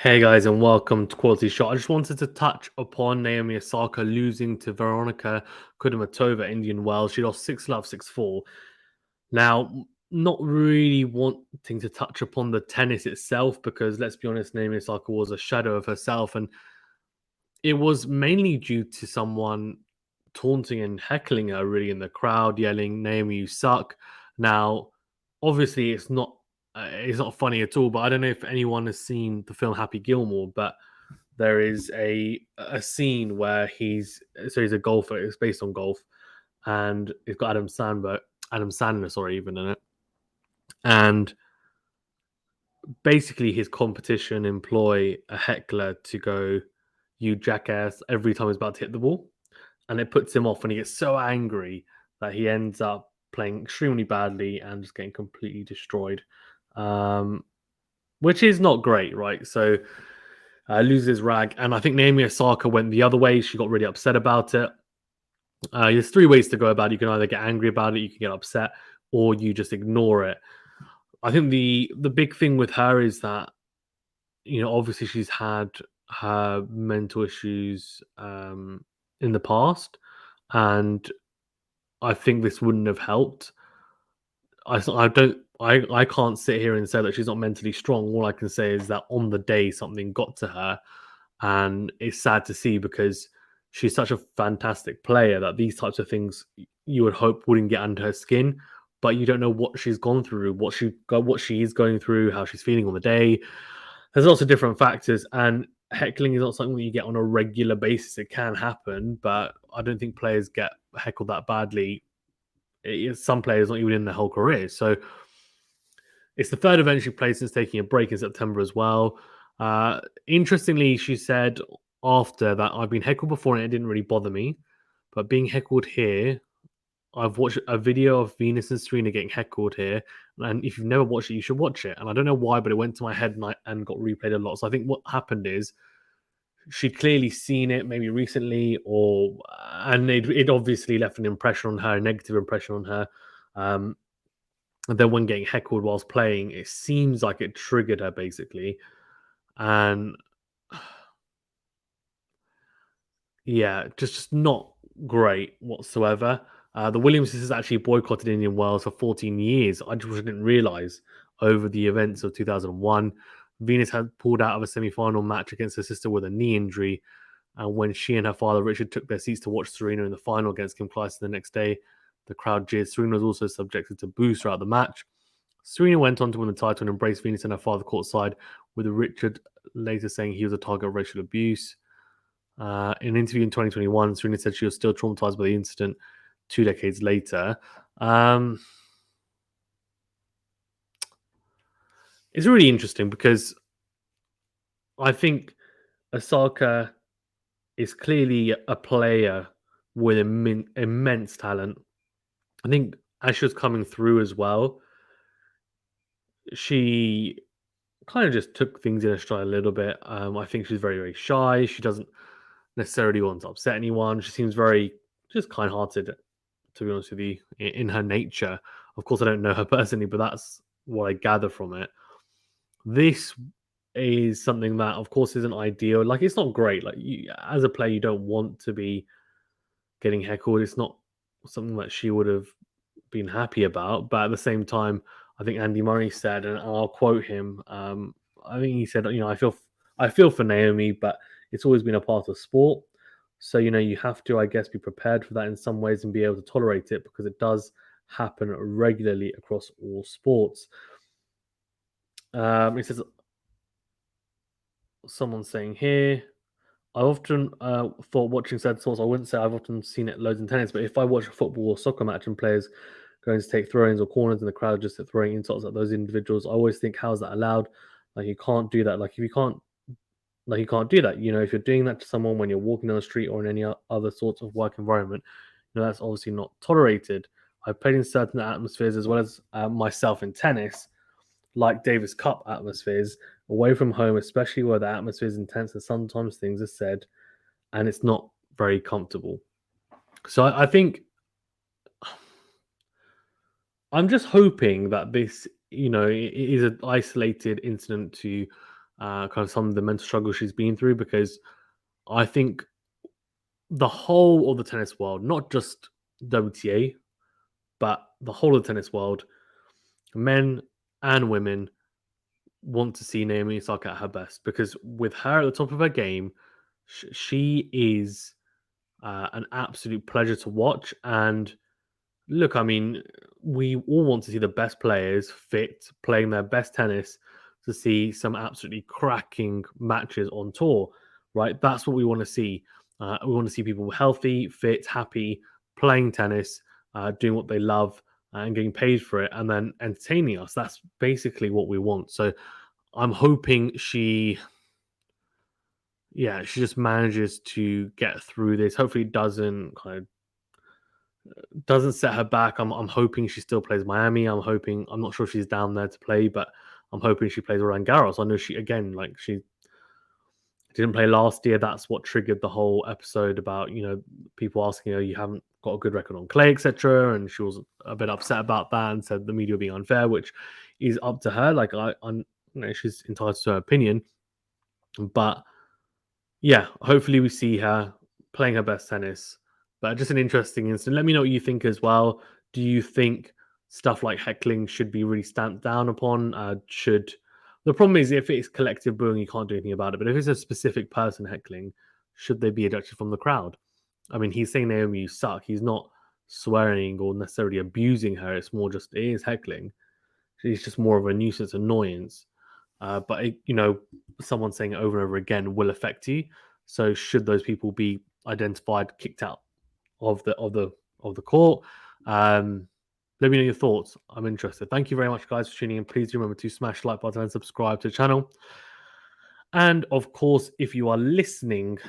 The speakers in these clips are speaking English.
Hey guys, and welcome to Quality Shot. I just wanted to touch upon Naomi Osaka losing to Veronica Kudermetova, Indian Wells. She lost 6-love, 6-4. Now, not really wanting to touch upon the tennis itself because let's be honest, Naomi Osaka was a shadow of herself, and it was mainly due to someone taunting and heckling her really in the crowd, yelling, "Naomi, you suck." Now, obviously, it's not funny at all. But I don't know if anyone has seen the film Happy Gilmore, but there is a scene where he's a golfer. It's based on golf, and it's got Adam Sandler, sorry, even in it. And basically, his competition employ a heckler to go, "You jackass," every time he's about to hit the ball, and it puts him off, and he gets so angry that he ends up playing extremely badly and just getting completely destroyed. Um, which is not great, right? So loses rag, and I think Naomi Osaka went the other way. She got really upset about it. There's three ways to go about it. You can either get angry about it, you can get upset, or you just ignore it. I think the big thing with her is that obviously she's had her mental issues in the past, and I think this wouldn't have helped. I don't. I can't sit here and say that she's not mentally strong. All I can say is that on the day something got to her, and it's sad to see because she's such a fantastic player that these types of things you would hope wouldn't get under her skin. But you don't know what she's gone through, what she is going through, how she's feeling on the day. There's lots of different factors, and heckling is not something that you get on a regular basis. It can happen, but I don't think players get heckled that badly. Some players not even in their whole career. So it's the third event she played since taking a break in September as well. Interestingly, she said after that, "I've been heckled before and it didn't really bother me, but being heckled here, I've watched a video of Venus and Serena getting heckled here, and if you've never watched it, you should watch it." And I don't know why, but it went to my head and got replayed a lot. So I think what happened is she'd clearly seen it maybe recently, and it obviously left an impression on her, a negative impression on her. Um, and then when getting heckled whilst playing, it seems like it triggered her basically. And yeah, just not great whatsoever. The Williamses actually boycotted Indian Wells for 14 years. I just didn't realize over the events of 2001. Venus had pulled out of a semi final match against her sister with a knee injury. And when she and her father, Richard, took their seats to watch Serena in the final against Kim Clijsters the next day, the crowd jeered. Serena was also subjected to boos throughout the match. Serena went on to win the title and embrace Venus and her father courtside, with Richard later saying he was a target of racial abuse. In an interview in 2021, Serena said she was still traumatized by the incident 2 decades later. It's really interesting because I think Osaka is clearly a player with immense talent. I think as she was coming through as well, she kind of just took things in her stride a little bit. I think she's very, very shy. She doesn't necessarily want to upset anyone. She seems very just kind-hearted, to be honest with you, in her nature. Of course, I don't know her personally, but that's what I gather from it. This is something that, of course, isn't ideal. Like, it's not great. Like, as a player, you don't want to be getting heckled. It's not something that she would have been happy about. But at the same time, I think Andy Murray said, and I'll quote him. I think he said, I feel for Naomi, but it's always been a part of sport. So you have to, I guess, be prepared for that in some ways and be able to tolerate it because it does happen regularly across all sports. It says someone saying here. I often thought watching said sports, I wouldn't say I've often seen it loads in tennis, but if I watch a football or soccer match and players going to take throw-ins or corners and the crowd just throwing insults at those individuals, I always think, how's that allowed? Like you can't do that. Like you can't do that. If you're doing that to someone when you're walking down the street or in any other sorts of work environment, that's obviously not tolerated. I've played in certain atmospheres as well as myself in tennis, like Davis Cup atmospheres, away from home, especially where the atmosphere is intense and sometimes things are said and it's not very comfortable. So I think I'm just hoping that this, is an isolated incident to kind of some of the mental struggles she's been through, because I think the whole of the tennis world, not just WTA, but the whole of the tennis world, men and women, want to see Naomi Osaka at her best, because with her at the top of her game, she is an absolute pleasure to watch. And look, I mean, we all want to see the best players fit, playing their best tennis, to see some absolutely cracking matches on tour, right? That's what we want to see. We want to see people healthy, fit, happy, playing tennis, doing what they love, and getting paid for it, and then entertaining us. That's basically what we want. So I'm hoping she just manages to get through this. Hopefully, it doesn't set her back. I'm hoping she still plays Miami. I'm not sure if she's down there to play, but I'm hoping she plays Roland Garros. I know she didn't play last year. That's what triggered the whole episode about, people asking her, you haven't got a good record on clay, etc. And she was a bit upset about that and said the media were being unfair, which is up to her. Like I'm, she's entitled to her opinion, but yeah, hopefully we see her playing her best tennis. But just an interesting incident. Let me know what you think as well. Do you think stuff like heckling should be really stamped down upon? Should The problem is, if it's collective booing, you can't do anything about it. But if it's a specific person heckling, should they be ejected from the crowd? I mean, he's saying Naomi, you suck. He's not swearing or necessarily abusing her. It's more just it is heckling. He's just more of a nuisance annoyance. But someone saying it over and over again will affect you. So should those people be identified, kicked out of the court? Let me know your thoughts. I'm interested. Thank you very much, guys, for tuning in. Please do remember to smash the like button and subscribe to the channel. And of course, if you are listening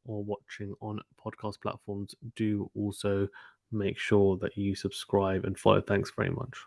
or watching on podcast platforms, do also make sure that you subscribe and follow. Thanks very much.